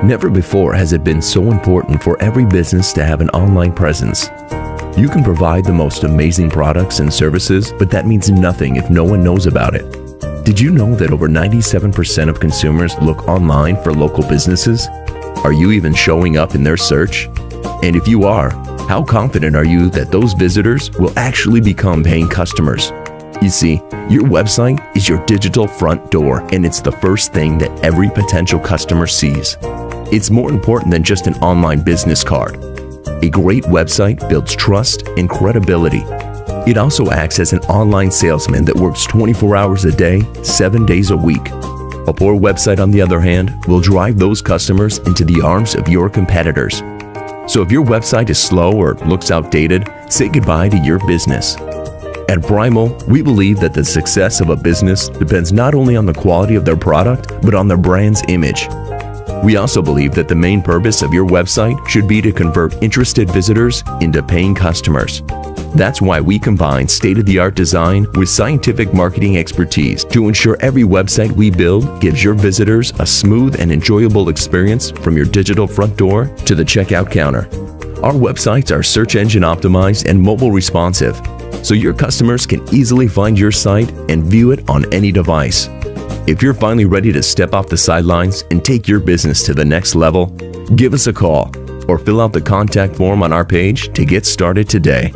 Never before has it been so important for every business to have an online presence. You can provide the most amazing products and services, but that means nothing if no one knows about it. Did you know that over 97% of consumers look online for local businesses? Are you even showing up in their search? And if you are, how confident are you that those visitors will actually become paying customers? You see, your website is your digital front door, and it's the first thing that every potential customer sees. It's more important than just an online business card. A great website builds trust and credibility. It also acts as an online salesman that works 24 hours a day, 7 days a week. A poor website, on the other hand, will drive those customers into the arms of your competitors. So if your website is slow or looks outdated, say goodbye to your business. At Primal, we believe that the success of a business depends not only on the quality of their product, but on their brand's image. We also believe that the main purpose of your website should be to convert interested visitors into paying customers. That's why we combine state-of-the-art design with scientific marketing expertise to ensure every website we build gives your visitors a smooth and enjoyable experience from your digital front door to the checkout counter. Our websites are search engine optimized and mobile responsive, so your customers can easily find your site and view it on any device. If you're finally ready to step off the sidelines and take your business to the next level, give us a call or fill out the contact form on our page to get started today.